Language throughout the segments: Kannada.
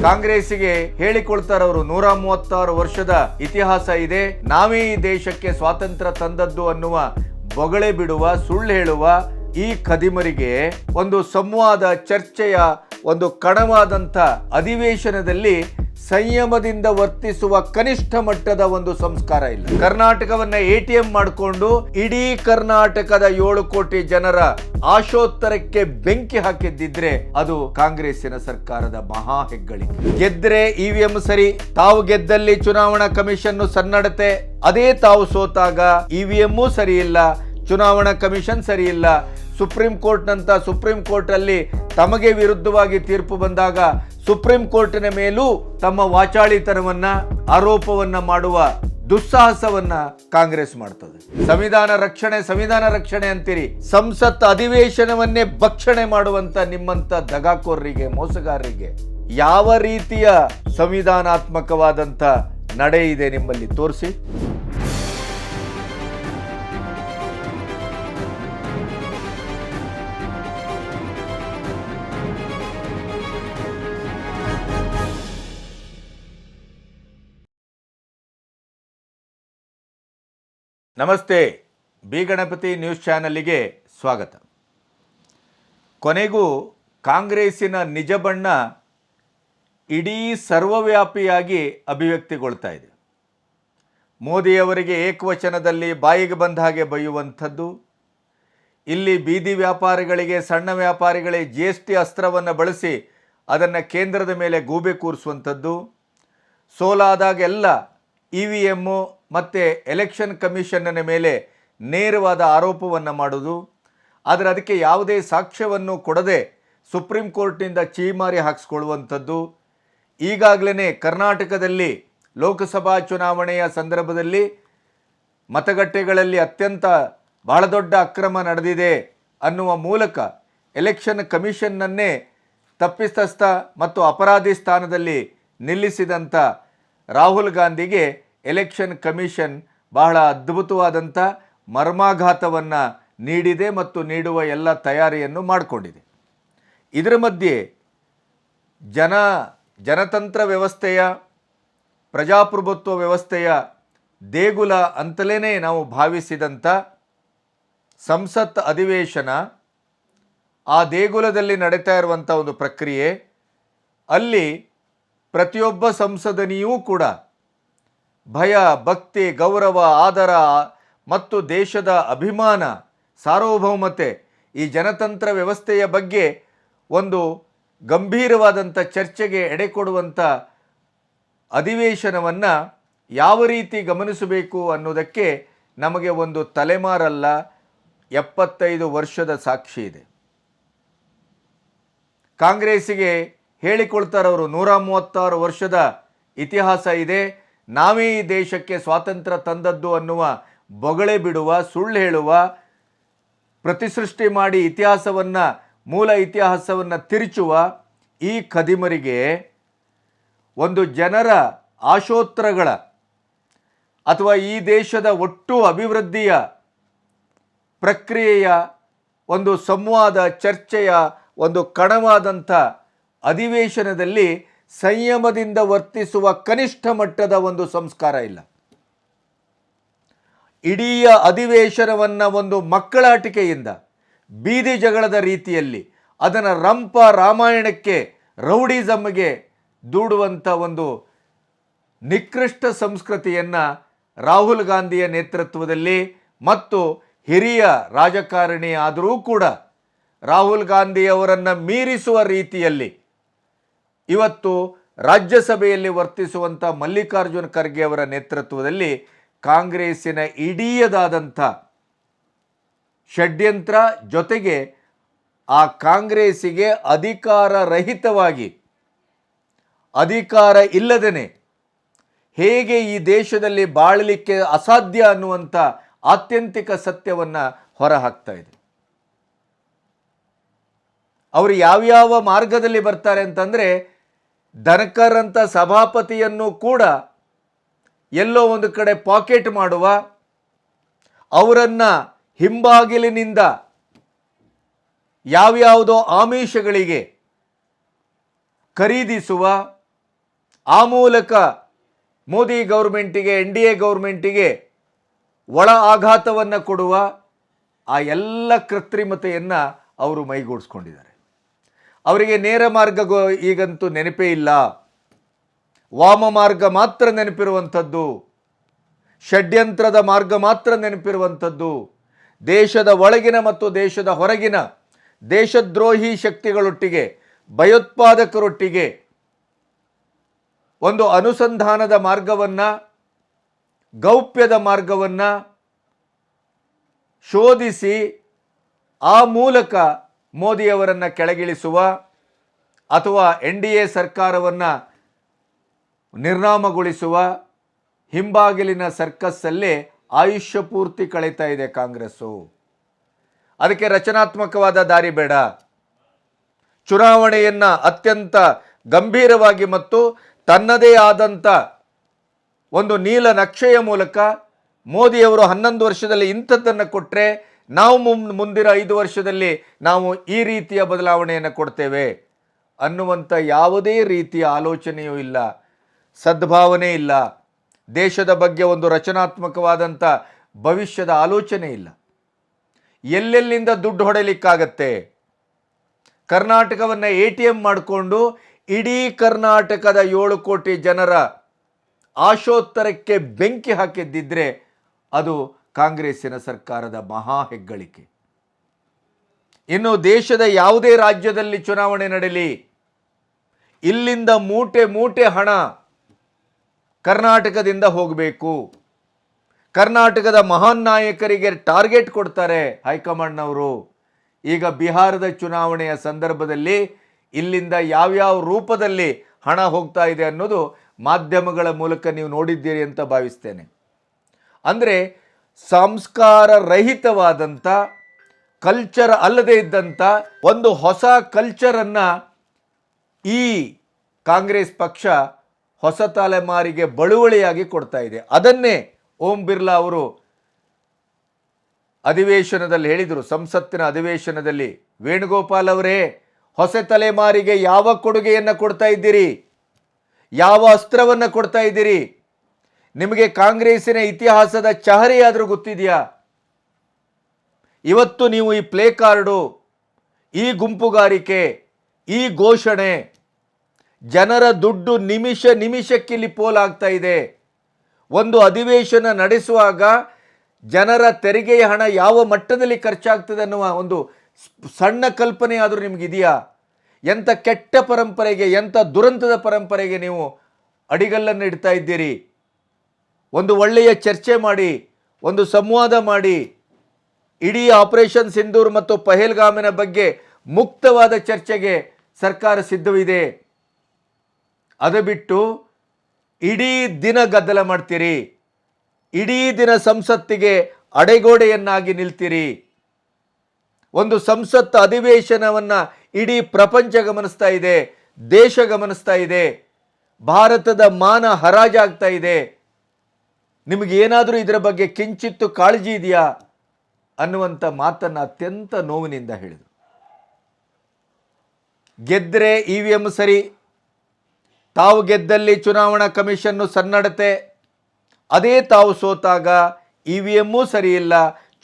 ಕಾಂಗ್ರೆಸ್ಸಿಗೆ ಹೇಳಿಕೊಳ್ತಾರವರು 136 ವರ್ಷದ ಇತಿಹಾಸ ಇದೆ, ನಾವೇ ಈ ದೇಶಕ್ಕೆ ಸ್ವಾತಂತ್ರ್ಯ ತಂದದ್ದು ಅನ್ನುವ ಬೊಗಳೆ ಬಿಡುವ, ಸುಳ್ಳು ಹೇಳುವ ಈ ಖದೀಮರಿಗೆ ಒಂದು ಸಂವಾದ, ಚರ್ಚೆಯ ಒಂದು ಕಣವಾದಂಥ ಅಧಿವೇಶನದಲ್ಲಿ ಸಂಯಮದಿಂದ ವರ್ತಿಸುವ ಕನಿಷ್ಠ ಮಟ್ಟದ ಒಂದು ಸಂಸ್ಕಾರ ಇಲ್ಲ. ಕರ್ನಾಟಕವನ್ನ ATM ಮಾಡಿಕೊಂಡು ಇಡೀ ಕರ್ನಾಟಕದ 7 ಕೋಟಿ ಜನರ ಆಶೋತ್ತರಕ್ಕೆ ಬೆಂಕಿ ಹಾಕಿದ್ದಿದ್ರೆ ಅದು ಕಾಂಗ್ರೆಸ್ಸಿನ ಸರ್ಕಾರದ ಮಹಾ ಹೆಗ್ಗಳಿಕೆ. ಗೆದ್ರೆ EVM ಸರಿ, ತಾವು ಗೆದ್ದಲ್ಲಿ ಚುನಾವಣಾ ಕಮಿಷನ್ ಸನ್ನಡತೆ, ಅದೇ ತಾವು ಸೋತಾಗ EVM ಸರಿ ಇಲ್ಲ, ಚುನಾವಣಾ ಕಮಿಷನ್ ಸರಿ ಇಲ್ಲ, ಸುಪ್ರೀಂ ಕೋರ್ಟ್ ಅಲ್ಲಿ ತಮಗೆ ವಿರುದ್ಧವಾಗಿ ತೀರ್ಪು ಬಂದಾಗ ಸುಪ್ರೀಂ ಕೋರ್ಟಿನ ಮೇಲೂ ತಮ್ಮ ವಾಚಾಳಿತನವನ್ನ, ಆರೋಪವನ್ನ ಮಾಡುವ ದುಸ್ಸಾಹಸವನ್ನ ಕಾಂಗ್ರೆಸ್ ಮಾಡ್ತದೆ. ಸಂವಿಧಾನ ರಕ್ಷಣೆ ಅಂತೀರಿ, ಸಂಸತ್ ಅಧಿವೇಶನವನ್ನೇ ಭಕ್ಷಣೆ ಮಾಡುವಂತ ನಿಮ್ಮಂತ ದಗಾಕೋರರಿಗೆ, ಮೋಸಗಾರರಿಗೆ ಯಾವ ರೀತಿಯ ಸಂವಿಧಾನಾತ್ಮಕವಾದಂತ ನಡೆ ಇದೆ ನಿಮ್ಮಲ್ಲಿ ತೋರಿಸಿ. ನಮಸ್ತೆ, ಬಿ ಗಣಪತಿ ನ್ಯೂಸ್ ಚಾನಲ್ಗೆ ಸ್ವಾಗತ. ಕೊನೆಗೂ ಕಾಂಗ್ರೆಸ್ಸಿನ ನಿಜ ಬಣ್ಣ ಇಡೀ ಸರ್ವವ್ಯಾಪಿಯಾಗಿ ಅಭಿವ್ಯಕ್ತಿಗೊಳ್ತಾ ಇದೆ. ಮೋದಿಯವರಿಗೆ ಏಕವಚನದಲ್ಲಿ ಬಾಯಿಗೆ ಬಂದ ಹಾಗೆ ಬೈಯುವಂಥದ್ದು, ಇಲ್ಲಿ ಬೀದಿ ವ್ಯಾಪಾರಿಗಳಿಗೆ, ಸಣ್ಣ ವ್ಯಾಪಾರಿಗಳೇ GST ಅಸ್ತ್ರವನ್ನು ಬಳಸಿ ಅದನ್ನು ಕೇಂದ್ರದ ಮೇಲೆ ಗೂಬೆ ಕೂರಿಸುವಂಥದ್ದು, ಸೋಲಾದಾಗೆಲ್ಲ EVM ಮತ್ತು ಎಲೆಕ್ಷನ್ ಕಮಿಷನ್ನ ಮೇಲೆ ನೇರವಾದ ಆರೋಪವನ್ನು ಮಾಡೋದು, ಆದರೆ ಅದಕ್ಕೆ ಯಾವುದೇ ಸಾಕ್ಷ್ಯವನ್ನು ಕೊಡದೆ ಸುಪ್ರೀಂ ಕೋರ್ಟ್ನಿಂದ ಚೀಮಾರಿ ಹಾಕಿಸ್ಕೊಳ್ಳುವಂಥದ್ದು. ಈಗಾಗಲೇ ಕರ್ನಾಟಕದಲ್ಲಿ ಲೋಕಸಭಾ ಚುನಾವಣೆಯ ಸಂದರ್ಭದಲ್ಲಿ ಮತಗಟ್ಟೆಗಳಲ್ಲಿ ಬಹಳ ದೊಡ್ಡ ಅಕ್ರಮ ನಡೆದಿದೆ ಅನ್ನುವ ಮೂಲಕ ಎಲೆಕ್ಷನ್ ಕಮಿಷನ್ನನ್ನೇ ತಪ್ಪಿತಸ್ಥ ಮತ್ತು ಅಪರಾಧಿ ಸ್ಥಾನದಲ್ಲಿ ನಿಲ್ಲಿಸಿದಂಥ ರಾಹುಲ್ ಗಾಂಧಿಗೆ ಎಲೆಕ್ಷನ್ ಕಮಿಷನ್ ಬಹಳ ಅದ್ಭುತವಾದಂಥ ಮರ್ಮಾಘಾತವನ್ನು ನೀಡಿದೆ ಮತ್ತು ನೀಡುವ ಎಲ್ಲ ತಯಾರಿಯನ್ನು ಮಾಡಿಕೊಂಡಿದೆ. ಇದರ ಮಧ್ಯೆ ಜನತಂತ್ರ ವ್ಯವಸ್ಥೆಯ, ಪ್ರಜಾಪ್ರಭುತ್ವ ವ್ಯವಸ್ಥೆಯ ದೇಗುಲ ಅಂತಲೇ ನಾವು ಭಾವಿಸಿದಂಥ ಸಂಸತ್ ಅಧಿವೇಶನ, ಆ ದೇಗುಲದಲ್ಲಿ ನಡೀತಾ ಇರುವಂಥ ಒಂದು ಪ್ರಕ್ರಿಯೆ, ಅಲ್ಲಿ ಪ್ರತಿಯೊಬ್ಬ ಸಂಸದನಿಯೂ ಕೂಡ ಭಯ, ಭಕ್ತಿ, ಗೌರವ, ಆದರ ಮತ್ತು ದೇಶದ ಅಭಿಮಾನ, ಸಾರ್ವಭೌಮತೆ, ಈ ಜನತಂತ್ರ ವ್ಯವಸ್ಥೆಯ ಬಗ್ಗೆ ಒಂದು ಗಂಭೀರವಾದಂಥ ಚರ್ಚೆಗೆ ಎಡೆ ಕೊಡುವಂಥ ಅಧಿವೇಶನವನ್ನು ಯಾವ ರೀತಿ ಗಮನಿಸಬೇಕು ಅನ್ನೋದಕ್ಕೆ ನಮಗೆ ಒಂದು ತಲೆಮಾರಲ್ಲ 75 ವರ್ಷದ ಸಾಕ್ಷಿ ಇದೆ. ಕಾಂಗ್ರೆಸ್ಸಿಗೆ ಹೇಳಿಕೊಳ್ತಾರವರು 136 ವರ್ಷದ ಇತಿಹಾಸ ಇದೆ, ನಾವೇ ಈ ದೇಶಕ್ಕೆ ಸ್ವಾತಂತ್ರ್ಯ ತಂದದ್ದು ಅನ್ನುವ ಬೊಗಳೆ ಬಿಡುವ, ಸುಳ್ಳು ಹೇಳುವ, ಪ್ರತಿಸೃಷ್ಟಿ ಮಾಡಿ ಮೂಲ ಇತಿಹಾಸವನ್ನು ತಿರುಚುವ ಈ ಖದೀಮರಿಗೆ ಒಂದು ಜನರ ಆಶೋತ್ತರಗಳ ಅಥವಾ ಈ ದೇಶದ ಒಟ್ಟು ಅಭಿವೃದ್ಧಿಯ ಪ್ರಕ್ರಿಯೆಯ ಒಂದು ಸಂವಾದ, ಚರ್ಚೆಯ ಒಂದು ಕಣವಾದಂಥ ಅಧಿವೇಶನದಲ್ಲಿ ಸಂಯಮದಿಂದ ವರ್ತಿಸುವ ಕನಿಷ್ಠ ಮಟ್ಟದ ಒಂದು ಸಂಸ್ಕಾರ ಇಲ್ಲ. ಇಡೀ ಅಧಿವೇಶನವನ್ನು ಒಂದು ಮಕ್ಕಳಾಟಿಕೆಯಿಂದ, ಬೀದಿ ಜಗಳದ ರೀತಿಯಲ್ಲಿ, ಅದನ್ನು ರಂಪ ರಾಮಾಯಣಕ್ಕೆ, ರೌಡಿಸಮ್ಗೆ ದೂಡುವಂಥ ಒಂದು ನಿಕೃಷ್ಟ ಸಂಸ್ಕೃತಿಯನ್ನು ರಾಹುಲ್ ಗಾಂಧಿಯ ನೇತೃತ್ವದಲ್ಲಿ ಮತ್ತು ಹಿರಿಯ ರಾಜಕಾರಣಿ ಆದರೂ ಕೂಡ ರಾಹುಲ್ ಗಾಂಧಿಯವರನ್ನು ಮೀರಿಸುವ ರೀತಿಯಲ್ಲಿ ಇವತ್ತು ರಾಜ್ಯಸಭೆಯಲ್ಲಿ ವರ್ತಿಸುವಂಥ ಮಲ್ಲಿಕಾರ್ಜುನ್ ಖರ್ಗೆ ಅವರ ನೇತೃತ್ವದಲ್ಲಿ ಕಾಂಗ್ರೆಸ್ಸಿನ ಇಡೀದಾದಂಥ ಷಡ್ಯಂತ್ರ, ಜೊತೆಗೆ ಆ ಕಾಂಗ್ರೆಸ್ಸಿಗೆ ಅಧಿಕಾರರಹಿತವಾಗಿ, ಅಧಿಕಾರ ಇಲ್ಲದೇ ಹೇಗೆ ಈ ದೇಶದಲ್ಲಿ ಬಾಳಲಿಕ್ಕೆ ಅಸಾಧ್ಯ ಅನ್ನುವಂಥ ಆತ್ಯಂತಿಕ ಸತ್ಯವನ್ನು ಹೊರಹಾಕ್ತಾ ಇದೆ. ಅವರು ಯಾವ್ಯಾವ ಮಾರ್ಗದಲ್ಲಿ ಬರ್ತಾರೆ ಅಂತಂದರೆ, ಧನಕರ್ ಅಂತ ಸಭಾಪತಿಯನ್ನು ಕೂಡ ಎಲ್ಲೋ ಒಂದು ಕಡೆ ಪಾಕೆಟ್ ಮಾಡುವ, ಅವರನ್ನು ಹಿಂಬಾಗಿಲಿನಿಂದ ಯಾವ್ಯಾವುದೋ ಆಮಿಷಗಳಿಗೆ ಖರೀದಿಸುವ, ಆ ಮೂಲಕ ಮೋದಿ ಗೌರ್ಮೆಂಟಿಗೆ, NDA ಗೌರ್ಮೆಂಟಿಗೆ ಒಳ ಆಘಾತವನ್ನು ಕೊಡುವ ಆ ಎಲ್ಲ ಕೃತ್ರಿಮತೆಯನ್ನು ಅವರು ಮೈಗೂಡಿಸ್ಕೊಂಡಿದ್ದಾರೆ. ಅವರಿಗೆ ನೇರ ಮಾರ್ಗ ಈಗಂತೂ ನೆನಪೇ ಇಲ್ಲ. ವಾಮ ಮಾರ್ಗ ಮಾತ್ರ ನೆನಪಿರುವಂಥದ್ದು, ಷಡ್ಯಂತ್ರದ ಮಾರ್ಗ ಮಾತ್ರ ನೆನಪಿರುವಂಥದ್ದು. ದೇಶದ ಒಳಗಿನ ಮತ್ತು ದೇಶದ ಹೊರಗಿನ ದೇಶದ್ರೋಹಿ ಶಕ್ತಿಗಳೊಟ್ಟಿಗೆ, ಭಯೋತ್ಪಾದಕರೊಟ್ಟಿಗೆ ಒಂದು ಅನುಸಂಧಾನದ ಮಾರ್ಗವನ್ನು, ಗೌಪ್ಯದ ಮಾರ್ಗವನ್ನು ಶೋಧಿಸಿ ಆ ಮೂಲಕ ಮೋದಿಯವರನ್ನು ಕೆಳಗಿಳಿಸುವ ಅಥವಾ NDA ಸರ್ಕಾರವನ್ನು ನಿರ್ನಾಮಗೊಳಿಸುವ ಹಿಂಬಾಗಿಲಿನ ಸರ್ಕಸ್ಸಲ್ಲೇ ಆಯುಷ್ಯ ಪೂರ್ತಿ ಕಳೀತಾ ಇದೆ ಕಾಂಗ್ರೆಸ್ಸು. ಅದಕ್ಕೆ ರಚನಾತ್ಮಕವಾದ ದಾರಿ ಬೇಡ. ಚುನಾವಣೆಯನ್ನು ಅತ್ಯಂತ ಗಂಭೀರವಾಗಿ ಮತ್ತು ತನ್ನದೇ ಆದಂಥ ಒಂದು ನೀಲ ನಕ್ಷೆಯ ಮೂಲಕ ಮೋದಿಯವರು 11 ವರ್ಷದಲ್ಲಿ ಇಂಥದ್ದನ್ನು ಕೊಟ್ಟರೆ ನಾವು ಮುಂದಿನ 5 ವರ್ಷದಲ್ಲಿ ನಾವು ಈ ರೀತಿಯ ಬದಲಾವಣೆಯನ್ನು ಕೊಡ್ತೇವೆ ಅನ್ನುವಂಥ ಯಾವುದೇ ರೀತಿಯ ಆಲೋಚನೆಯೂ ಇಲ್ಲ, ಸದ್ಭಾವನೆ ಇಲ್ಲ. ದೇಶದ ಬಗ್ಗೆ ಒಂದು ರಚನಾತ್ಮಕವಾದಂಥ ಭವಿಷ್ಯದ ಆಲೋಚನೆ ಇಲ್ಲ. ಎಲ್ಲೆಲ್ಲಿಂದ ದುಡ್ಡು ಹೊಡೆಯಲಿಕ್ಕಾಗತ್ತೆ? ಕರ್ನಾಟಕವನ್ನು ATM ಮಾಡಿಕೊಂಡು ಇಡೀ ಕರ್ನಾಟಕದ 7 ಕೋಟಿ ಜನರ ಆಶೋತ್ತರಕ್ಕೆ ಬೆಂಕಿ ಹಾಕಿದ್ದಿದ್ರೆ ಅದು ಕಾಂಗ್ರೆಸ್ಸಿನ ಸರ್ಕಾರದ ಮಹಾ ಹೆಗ್ಗಳಿಕೆ. ಇನ್ನು ದೇಶದ ಯಾವುದೇ ರಾಜ್ಯದಲ್ಲಿ ಚುನಾವಣೆ ನಡೆಯಲಿ, ಇಲ್ಲಿಂದ ಮೂಟೆ ಮೂಟೆ ಹಣ ಕರ್ನಾಟಕದಿಂದ ಹೋಗಬೇಕು. ಕರ್ನಾಟಕದ ಮಹಾನ್ ನಾಯಕರಿಗೆ ಟಾರ್ಗೆಟ್ ಕೊಡ್ತಾರೆ ಹೈಕಮಾಂಡ್ನವರು. ಈಗ ಬಿಹಾರದ ಚುನಾವಣೆಯ ಸಂದರ್ಭದಲ್ಲಿ ಇಲ್ಲಿಂದ ಯಾವ್ಯಾವ ರೂಪದಲ್ಲಿ ಹಣ ಹೋಗ್ತಾ ಇದೆ ಅನ್ನೋದು ಮಾಧ್ಯಮಗಳ ಮೂಲಕ ನೀವು ನೋಡಿದ್ದೀರಿ ಅಂತ ಭಾವಿಸ್ತೇನೆ. ಅಂದರೆ ಸಂಸ್ಕಾರ ರಹಿತವಾದಂಥ, ಕಲ್ಚರ್ ಅಲ್ಲದೆ ಇದ್ದಂಥ ಒಂದು ಹೊಸ ಕಲ್ಚರನ್ನು ಈ ಕಾಂಗ್ರೆಸ್ ಪಕ್ಷ ಹೊಸ ತಲೆಮಾರಿಗೆ ಬಳುವಳಿಯಾಗಿ ಕೊಡ್ತಾ ಇದೆ. ಅದನ್ನೇ ಓಂ ಬಿರ್ಲಾ ಅವರು ಅಧಿವೇಶನದಲ್ಲಿ ಹೇಳಿದರು, ಸಂಸತ್ತಿನ ಅಧಿವೇಶನದಲ್ಲಿ, ವೇಣುಗೋಪಾಲ್ ಅವರೇ, ಹೊಸ ತಲೆಮಾರಿಗೆ ಯಾವ ಕೊಡುಗೆಯನ್ನು ಕೊಡ್ತಾ ಇದ್ದೀರಿ? ಯಾವ ಅಸ್ತ್ರವನ್ನು ಕೊಡ್ತಾ ಇದ್ದೀರಿ? ನಿಮಗೆ ಕಾಂಗ್ರೆಸ್ಸಿನ ಇತಿಹಾಸದ ಚಹರೆಯಾದರೂ ಗೊತ್ತಿದೆಯಾ? ಇವತ್ತು ನೀವು ಈ ಪ್ಲೇ ಕಾರ್ಡು, ಈ ಗುಂಪುಗಾರಿಕೆ, ಈ ಘೋಷಣೆ, ಜನರ ದುಡ್ಡು ನಿಮಿಷ ನಿಮಿಷಕ್ಕೆ ಇಲ್ಲಿ ಪೋಲಾಗ್ತಾ ಇದೆ. ಒಂದು ಅಧಿವೇಶನ ನಡೆಸುವಾಗ ಜನರ ತೆರಿಗೆಯ ಹಣ ಯಾವ ಮಟ್ಟದಲ್ಲಿ ಖರ್ಚಾಗ್ತದೆ ಅನ್ನುವ ಒಂದು ಸಣ್ಣ ಕಲ್ಪನೆ ಆದರೂ ನಿಮಗಿದೆಯಾ? ಎಂಥ ಕೆಟ್ಟ ಪರಂಪರೆಗೆ, ಎಂಥ ದುರಂತದ ಪರಂಪರೆಗೆ ನೀವು ಅಡಿಗಲ್ಲನ್ನು ಇಡ್ತಾ ಇದ್ದೀರಿ. ಒಂದು ಒಳ್ಳೆಯ ಚರ್ಚೆ ಮಾಡಿ, ಒಂದು ಸಂವಾದ ಮಾಡಿ, ಇಡೀ ಆಪರೇಷನ್ ಸಿಂಧೂರ್ ಮತ್ತು ಪಹಲ್ಗಾಮಿನ ಬಗ್ಗೆ ಮುಕ್ತವಾದ ಚರ್ಚೆಗೆ ಸರ್ಕಾರ ಸಿದ್ಧವಿದೆ. ಅದು ಬಿಟ್ಟು ಇಡೀ ದಿನ ಗದ್ದಲ ಮಾಡ್ತೀರಿ, ಇಡೀ ದಿನ ಸಂಸತ್ತಿಗೆ ಅಡೆಗೋಡೆಯನ್ನಾಗಿ ನಿಲ್ತೀರಿ. ಒಂದು ಸಂಸತ್ ಅಧಿವೇಶನವನ್ನು ಇಡೀ ಪ್ರಪಂಚ ಗಮನಿಸ್ತಾ ಇದೆ, ದೇಶ ಗಮನಿಸ್ತಾ ಇದೆ, ಭಾರತದ ಮಾನ ಹರಾಜಾಗ್ತಾ ಇದೆ. ನಿಮಗೇನಾದರೂ ಇದರ ಬಗ್ಗೆ ಕಿಂಚಿತ್ತು ಕಾಳಜಿ ಇದೆಯಾ ಅನ್ನುವಂಥ ಮಾತನ್ನು ಅತ್ಯಂತ ನೋವಿನಿಂದ ಹೇಳಿದರು. ಗೆದ್ದರೆ EVM ಸರಿ, ತಾವು ಗೆದ್ದಲ್ಲಿ ಚುನಾವಣಾ ಕಮಿಷನ್ನು ಸನ್ನಡತೆ, ಅದೇ ತಾವು ಸೋತಾಗ EVM ಸರಿ ಇಲ್ಲ,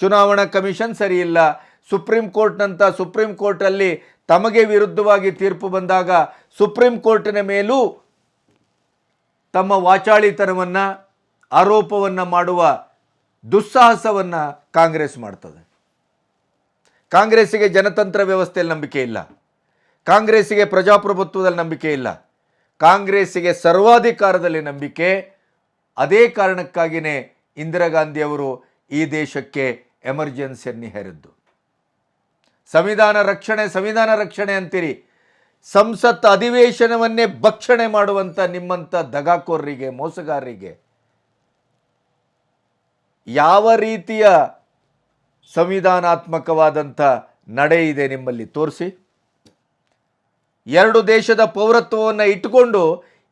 ಚುನಾವಣಾ ಕಮಿಷನ್ ಸರಿ ಇಲ್ಲ, ಸುಪ್ರೀಂ ಕೋರ್ಟಲ್ಲಿ ತಮಗೆ ವಿರುದ್ಧವಾಗಿ ತೀರ್ಪು ಬಂದಾಗ ಸುಪ್ರೀಂ ಕೋರ್ಟಿನ ಮೇಲೂ ತಮ್ಮ ವಾಚಾಳಿತನವನ್ನು, ಆರೋಪವನ್ನು ಮಾಡುವ ದುಸ್ಸಾಹಸವನ್ನು ಕಾಂಗ್ರೆಸ್ ಮಾಡ್ತದೆ. ಕಾಂಗ್ರೆಸ್ಸಿಗೆ ಜನತಂತ್ರ ವ್ಯವಸ್ಥೆಯಲ್ಲಿ ನಂಬಿಕೆ ಇಲ್ಲ, ಕಾಂಗ್ರೆಸ್ಸಿಗೆ ಪ್ರಜಾಪ್ರಭುತ್ವದಲ್ಲಿ ನಂಬಿಕೆ ಇಲ್ಲ, ಕಾಂಗ್ರೆಸ್ಸಿಗೆ ಸರ್ವಾಧಿಕಾರದಲ್ಲಿ ನಂಬಿಕೆ. ಅದೇ ಕಾರಣಕ್ಕಾಗಿಯೇ ಇಂದಿರಾ ಗಾಂಧಿಯವರು ಈ ದೇಶಕ್ಕೆ ಎಮರ್ಜೆನ್ಸಿಯನ್ನು ಹೇರಿದ್ದು. ಸಂವಿಧಾನ ರಕ್ಷಣೆ ಅಂತೀರಿ, ಸಂಸತ್ ಅಧಿವೇಶನವನ್ನೇ ಭಕ್ಷಣೆ ಮಾಡುವಂಥ ನಿಮ್ಮಂಥ ದಗಾಕೋರರಿಗೆ, ಮೋಸಗಾರರಿಗೆ ಯಾವ ರೀತಿಯ ಸಂವಿಧಾನಾತ್ಮಕವಾದಂಥ ನಡೆ ಇದೆ ನಿಮ್ಮಲ್ಲಿ ತೋರಿಸಿ. 2 ದೇಶದ ಪೌರತ್ವವನ್ನು ಇಟ್ಟುಕೊಂಡು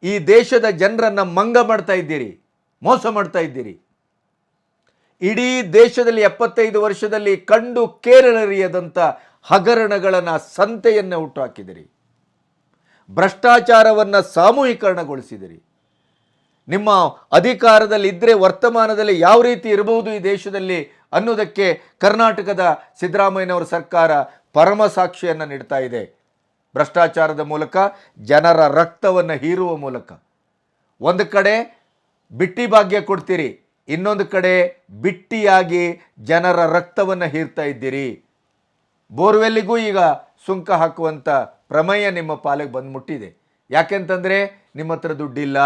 ಈ ದೇಶದ ಜನರನ್ನು ಮಂಗ ಮಾಡ್ತಾ ಇದ್ದೀರಿ, ಮೋಸ ಮಾಡ್ತಾ ಇದ್ದೀರಿ. ಇಡೀ ದೇಶದಲ್ಲಿ 75 ವರ್ಷದಲ್ಲಿ ಕಂಡು ಕೇರಳರಿಯದಂಥ ಹಗರಣಗಳನ್ನು, ಸಂತೆಯನ್ನು ಹುಟ್ಟುಹಾಕಿದಿರಿ. ಭ್ರಷ್ಟಾಚಾರವನ್ನು ಸಾಮೂಹಿಕರಣಗೊಳಿಸಿದಿರಿ. ನಿಮ್ಮ ಅಧಿಕಾರದಲ್ಲಿ ಇದ್ದರೆ ವರ್ತಮಾನದಲ್ಲಿ ಯಾವ ರೀತಿ ಇರಬಹುದು ಈ ದೇಶದಲ್ಲಿ ಅನ್ನೋದಕ್ಕೆ ಕರ್ನಾಟಕದ ಸಿದ್ದರಾಮಯ್ಯನವರ ಸರ್ಕಾರ ಪರಮ ಸಾಕ್ಷಿಯನ್ನು ನೀಡ್ತಾ ಇದೆ. ಭ್ರಷ್ಟಾಚಾರದ ಮೂಲಕ, ಜನರ ರಕ್ತವನ್ನು ಹೀರುವ ಮೂಲಕ. ಒಂದು ಕಡೆ ಬಿಟ್ಟಿ ಭಾಗ್ಯ ಕೊಡ್ತೀರಿ, ಇನ್ನೊಂದು ಕಡೆ ಬಿಟ್ಟಿಯಾಗಿ ಜನರ ರಕ್ತವನ್ನು ಹೀರ್ತಾ ಇದ್ದೀರಿ. ಬೋರ್ವೆಲ್ಲಿಗೂ ಈಗ ಸುಂಕ ಹಾಕುವಂಥ ಪ್ರಮೇಯ ನಿಮ್ಮ ಪಾಲಿಗೆ ಬಂದ್ಮುಟ್ಟಿದೆ. ಯಾಕೆಂತಂದರೆ ನಿಮ್ಮ ಹತ್ರ ದುಡ್ಡಿಲ್ಲ.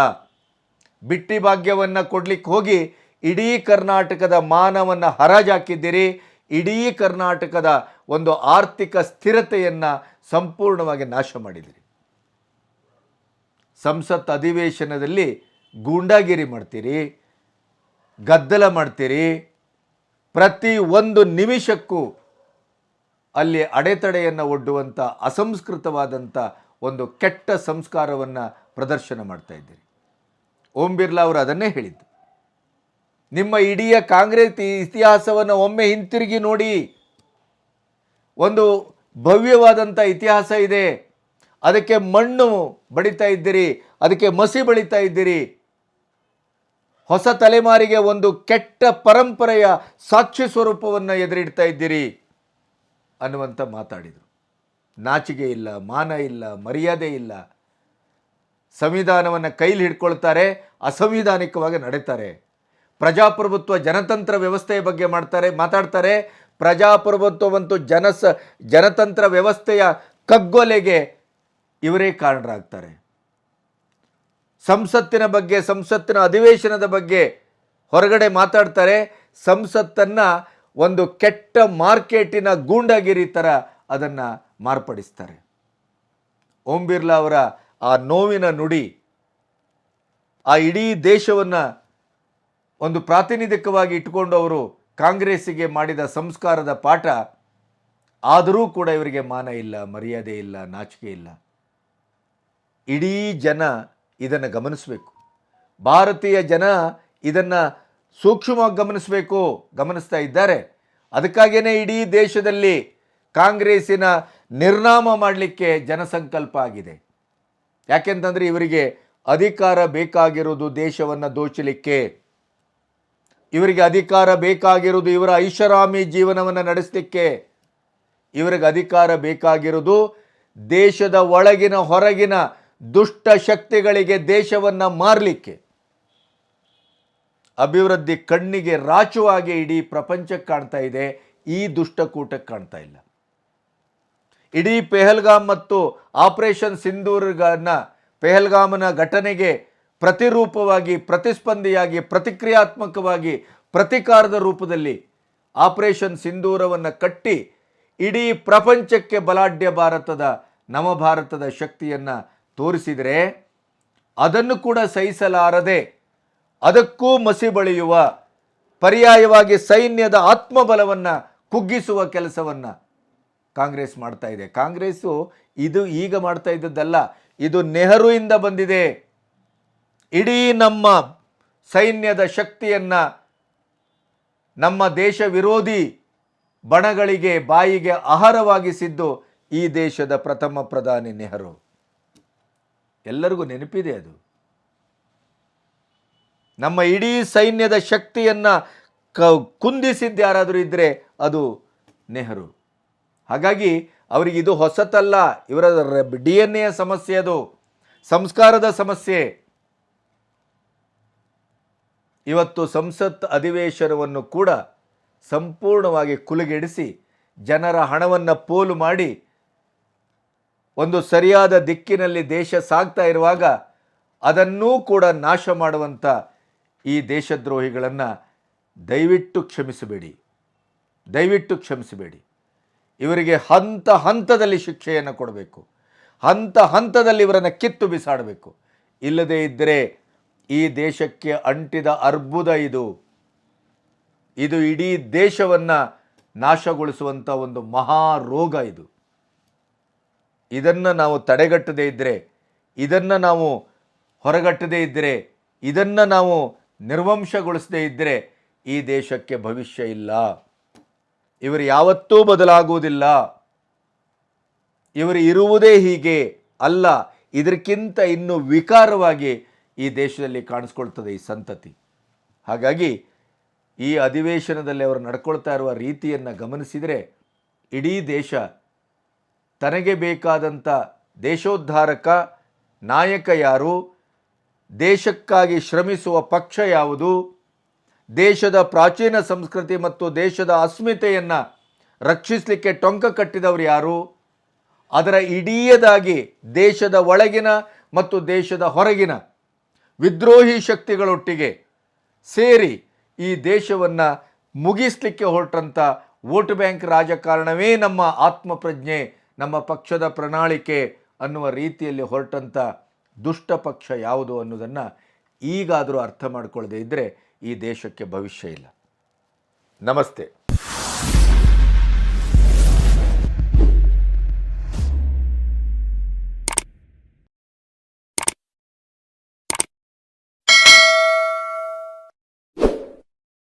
ಬಿಟ್ಟಿ ಭಾಗ್ಯವನ್ನು ಕೊಡ್ಲಿಕ್ಕೆ ಹೋಗಿ ಇಡೀ ಕರ್ನಾಟಕದ ಮಾನವನ್ನು ಹರಾಜಾಕಿದ್ದೀರಿ. ಇಡೀ ಕರ್ನಾಟಕದ ಒಂದು ಆರ್ಥಿಕ ಸ್ಥಿರತೆಯನ್ನು ಸಂಪೂರ್ಣವಾಗಿ ನಾಶ ಮಾಡಿದಿರಿ. ಸಂಸತ್ ಅಧಿವೇಶನದಲ್ಲಿ ಗೂಂಡಾಗಿರಿ ಮಾಡ್ತೀರಿ, ಗದ್ದಲ ಮಾಡ್ತೀರಿ. ಪ್ರತಿ ಒಂದು ನಿಮಿಷಕ್ಕೂ ಅಲ್ಲಿ ಅಡೆತಡೆಯನ್ನು ಒಡ್ಡುವಂಥ ಅಸಂಸ್ಕೃತವಾದಂಥ ಒಂದು ಕೆಟ್ಟ ಸಂಸ್ಕಾರವನ್ನು ಪ್ರದರ್ಶನ ಮಾಡ್ತಾ ಇದ್ದೀರಿ. ಓಂ ಬಿರ್ಲಾ ಅವರು ಅದನ್ನೇ ಹೇಳಿದ್ದು. ನಿಮ್ಮ ಇಡೀ ಕಾಂಗ್ರೆಸ್ ಇತಿಹಾಸವನ್ನು ಒಮ್ಮೆ ಹಿಂತಿರುಗಿ ನೋಡಿ. ಒಂದು ಭವ್ಯವಾದಂಥ ಇತಿಹಾಸ ಇದೆ. ಅದಕ್ಕೆ ಮಣ್ಣು ಬಡಿತಾ ಇದ್ದೀರಿ, ಅದಕ್ಕೆ ಮಸಿ ಬಳಿತಾ ಇದ್ದೀರಿ. ಹೊಸ ತಲೆಮಾರಿಗೆ ಒಂದು ಕೆಟ್ಟ ಪರಂಪರೆಯ ಸಾಕ್ಷಿ ಸ್ವರೂಪವನ್ನು ಎದುರಿಡ್ತಾ ಇದ್ದೀರಿ ಅನ್ನುವಂಥ ಮಾತಾಡಿದರು. ನಾಚಿಕೆ ಇಲ್ಲ, ಮಾನ ಇಲ್ಲ, ಮರ್ಯಾದೆ ಇಲ್ಲ. ಸಂವಿಧಾನವನ್ನು ಕೈಲಿ ಹಿಡ್ಕೊಳ್ತಾರೆ, ಅಸಂವಿಧಾನಿಕವಾಗಿ ನಡೆತಾರೆ. ಪ್ರಜಾಪ್ರಭುತ್ವ ಜನತಂತ್ರ ವ್ಯವಸ್ಥೆಯ ಬಗ್ಗೆ ಮಾತಾಡ್ತಾರೆ. ಪ್ರಜಾಪ್ರಭುತ್ವ ಮತ್ತು ಜನತಂತ್ರ ವ್ಯವಸ್ಥೆಯ ಕಗ್ಗೊಲೆಗೆ ಇವರೇ ಕಾರಣರಾಗ್ತಾರೆ. ಸಂಸತ್ತಿನ ಬಗ್ಗೆ, ಸಂಸತ್ತಿನ ಅಧಿವೇಶನದ ಬಗ್ಗೆ ಹೊರಗಡೆ ಮಾತಾಡ್ತಾರೆ. ಸಂಸತ್ತನ್ನು ಒಂದು ಕೆಟ್ಟ ಮಾರ್ಕೆಟಿನ ಗೂಂಡಾಗಿರಿ ಥರ ಅದನ್ನು ಮಾರ್ಪಡಿಸ್ತಾರೆ. ಓಂ ಬಿರ್ಲಾ ಅವರ ಆ ನೋವಿನ ನುಡಿ ಆ ಇಡೀ ದೇಶವನ್ನು ಒಂದು ಪ್ರಾತಿನಿಧಿಕವಾಗಿ ಇಟ್ಟುಕೊಂಡು ಅವರು ಕಾಂಗ್ರೆಸ್ಸಿಗೆ ಮಾಡಿದ ಸಂಸ್ಕಾರದ ಪಾಠ. ಆದರೂ ಕೂಡ ಇವರಿಗೆ ಮಾನ ಇಲ್ಲ, ಮರ್ಯಾದೆ ಇಲ್ಲ, ನಾಚಿಕೆ ಇಲ್ಲ. ಇಡೀ ಜನ ಇದನ್ನು ಗಮನಿಸಬೇಕು. ಭಾರತೀಯ ಜನ ಇದನ್ನು ಸೂಕ್ಷ್ಮವಾಗಿ ಗಮನಿಸ್ತಾ ಇದ್ದಾರೆ. ಅದಕ್ಕಾಗಿಯೇ ಇಡೀ ದೇಶದಲ್ಲಿ ಕಾಂಗ್ರೆಸ್ಸಿನ ನಿರ್ನಾಮ ಮಾಡಲಿಕ್ಕೆ ಜನಸಂಕಲ್ಪ ಆಗಿದೆ. ಯಾಕೆಂತಂದರೆ ಇವರಿಗೆ ಅಧಿಕಾರ ಬೇಕಾಗಿರೋದು ದೇಶವನ್ನು ದೋಚಲಿಕ್ಕೆ. ಇವರಿಗೆ ಅಧಿಕಾರ ಬೇಕಾಗಿರೋದು ಇವರ ಐಷಾರಾಮಿ ಜೀವನವನ್ನು ನಡೆಸಲಿಕ್ಕೆ. ಇವರಿಗೆ ಅಧಿಕಾರ ಬೇಕಾಗಿರೋದು ದೇಶದ ಒಳಗಿನ ಹೊರಗಿನ ದುಷ್ಟ ಶಕ್ತಿಗಳಿಗೆ ದೇಶವನ್ನು ಮಾರಲಿಕ್ಕೆ. ಅಭಿವೃದ್ಧಿ ಕಣ್ಣಿಗೆ ರಾಚುವಾಗಿ ಇಡೀ ಪ್ರಪಂಚಕ್ಕೆ ಕಾಣ್ತಾ ಇದೆ, ಈ ದುಷ್ಟಕೂಟಕ್ಕೆ ಕಾಣ್ತಾ ಇಲ್ಲ. ಇಡೀ ಪೆಹಲ್ಗಾಮ್ ಮತ್ತು ಆಪರೇಷನ್ ಸಿಂಧೂರ್ನ ಪೆಹಲ್ಗಾಮನ ಘಟನೆಗೆ ಪ್ರತಿರೂಪವಾಗಿ, ಪ್ರತಿಸ್ಪಂದಿಯಾಗಿ, ಪ್ರತಿಕ್ರಿಯಾತ್ಮಕವಾಗಿ, ಪ್ರತಿಕಾರದ ರೂಪದಲ್ಲಿ ಆಪರೇಷನ್ ಸಿಂಧೂರವನ್ನು ಕಟ್ಟಿ ಇಡೀ ಪ್ರಪಂಚಕ್ಕೆ ಬಲಾಢ್ಯ ಭಾರತದ, ನವಭಾರತದ ಶಕ್ತಿಯನ್ನು ತೋರಿಸಿದರೆ ಅದನ್ನು ಕೂಡ ಸಹಿಸಲಾರದೆ ಅದಕ್ಕೂ ಮಸಿ ಬಳಿಯುವ, ಪರ್ಯಾಯವಾಗಿ ಸೈನ್ಯದ ಆತ್ಮಬಲವನ್ನು ಕುಗ್ಗಿಸುವ ಕೆಲಸವನ್ನು ಕಾಂಗ್ರೆಸ್ ಮಾಡ್ತಾ ಇದೆ. ಕಾಂಗ್ರೆಸ್ಸು ಇದು ಈಗ ಮಾಡ್ತಾ ಇದ್ದದ್ದಲ್ಲ, ಇದು ನೆಹರುವಿಂದ ಬಂದಿದೆ. ಇಡೀ ನಮ್ಮ ಸೈನ್ಯದ ಶಕ್ತಿಯನ್ನು ನಮ್ಮ ದೇಶ ವಿರೋಧಿ ಬಣಗಳಿಗೆ ಬಾಯಿಗೆ ಆಹಾರವಾಗಿಸಿದ್ದು ಈ ದೇಶದ ಪ್ರಥಮ ಪ್ರಧಾನಿ ನೆಹರು. ಎಲ್ಲರಿಗೂ ನೆನಪಿದೆ ಅದು. ನಮ್ಮ ಇಡೀ ಸೈನ್ಯದ ಶಕ್ತಿಯನ್ನು ಕುಂದಿಸಿದ್ದು ಯಾರಾದರೂ ಇದ್ದರೆ ಅದು ನೆಹರು. ಹಾಗಾಗಿ ಅವರಿಗೆ ಇದು ಹೊಸತಲ್ಲ, ಇವರ DNA ಸಮಸ್ಯೆ, ಅದು ಸಂಸ್ಕಾರದ ಸಮಸ್ಯೆ. ಇವತ್ತು ಸಂಸತ್ ಅಧಿವೇಶನವನ್ನು ಕೂಡ ಸಂಪೂರ್ಣವಾಗಿ ಕುಲುಗೆಡಿಸಿ ಜನರ ಹಣವನ್ನು ಪೋಲು ಮಾಡಿ ಒಂದು ಸರಿಯಾದ ದಿಕ್ಕಿನಲ್ಲಿ ದೇಶ ಸಾಗ್ತಾ ಇರುವಾಗ ಅದನ್ನೂ ಕೂಡ ನಾಶ ಮಾಡುವಂಥ ಈ ದೇಶದ್ರೋಹಿಗಳನ್ನು ದಯವಿಟ್ಟು ಕ್ಷಮಿಸಬೇಡಿ. ಇವರಿಗೆ ಹಂತ ಹಂತದಲ್ಲಿ ಶಿಕ್ಷೆಯನ್ನು ಕೊಡಬೇಕು. ಹಂತ ಹಂತದಲ್ಲಿ ಇವರನ್ನು ಕಿತ್ತು ಬಿಸಾಡಬೇಕು. ಇಲ್ಲದೇ ಇದ್ದರೆ ಈ ದೇಶಕ್ಕೆ ಅಂಟಿದ ಅರ್ಬುದ ಇದು ಇಡೀ ದೇಶವನ್ನು ನಾಶಗೊಳಿಸುವಂಥ ಒಂದು ಮಹಾರೋಗ ಇದು. ಇದನ್ನು ನಾವು ತಡೆಗಟ್ಟದೇ ಇದ್ದರೆ, ಇದನ್ನು ನಾವು ಹೊರಗಟ್ಟದೇ ಇದ್ದರೆ, ಇದನ್ನು ನಾವು ನಿರ್ವಂಶಗೊಳಿಸದೇ ಇದ್ದರೆ ಈ ದೇಶಕ್ಕೆ ಭವಿಷ್ಯ ಇಲ್ಲ. ಇವರು ಯಾವತ್ತೂ ಬದಲಾಗುವುದಿಲ್ಲ. ಇವರು ಇರುವುದೇ ಹೀಗೆ ಅಲ್ಲ, ಇದಕ್ಕಿಂತ ಇನ್ನೂ ವಿಕಾರವಾಗಿ ಈ ದೇಶದಲ್ಲಿ ಕಾಣಿಸ್ಕೊಳ್ತದೆ ಈ ಸಂತತಿ. ಹಾಗಾಗಿ ಈ ಅಧಿವೇಶನದಲ್ಲಿ ಅವರು ನಡ್ಕೊಳ್ತಾ ಇರುವ ರೀತಿಯನ್ನು ಗಮನಿಸಿದರೆ ಇಡೀ ದೇಶ ತನಗೆ ಬೇಕಾದಂಥ ದೇಶೋದ್ಧಾರಕ ನಾಯಕ ಯಾರು, ದೇಶಕ್ಕಾಗಿ ಶ್ರಮಿಸುವ ಪಕ್ಷ ಯಾವುದು, ದೇಶದ ಪ್ರಾಚೀನ ಸಂಸ್ಕೃತಿ ಮತ್ತು ದೇಶದ ಅಸ್ಮಿತೆಯನ್ನು ರಕ್ಷಿಸಲಿಕ್ಕೆ ಟೊಂಕ ಕಟ್ಟಿದವರು ಯಾರು, ಅದರ ಇಡೀದಾಗಿ ದೇಶದ ಒಳಗಿನ ಮತ್ತು ದೇಶದ ಹೊರಗಿನ ವಿದ್ರೋಹಿ ಶಕ್ತಿಗಳೊಟ್ಟಿಗೆ ಸೇರಿ ಈ ದೇಶವನ್ನು ಮುಗಿಸಲಿಕ್ಕೆ ಹೊರಟಂಥ ವೋಟ್ ಬ್ಯಾಂಕ್ ರಾಜಕಾರಣವೇ ನಮ್ಮ ಆತ್ಮಪ್ರಜ್ಞೆ, ನಮ್ಮ ಪಕ್ಷದ ಪ್ರಣಾಳಿಕೆ ಅನ್ನುವ ರೀತಿಯಲ್ಲಿ ಹೊರಟಂಥ ದುಷ್ಟ ಪಕ್ಷ ಯಾವುದು ಅನ್ನೋದನ್ನು ಈಗಾದರೂ ಅರ್ಥ ಮಾಡಿಕೊಳ್ಳದೆ ಇದ್ದರೆ ಈ ದೇಶಕ್ಕೆ ಭವಿಷ್ಯ ಇಲ್ಲ. ನಮಸ್ತೆ.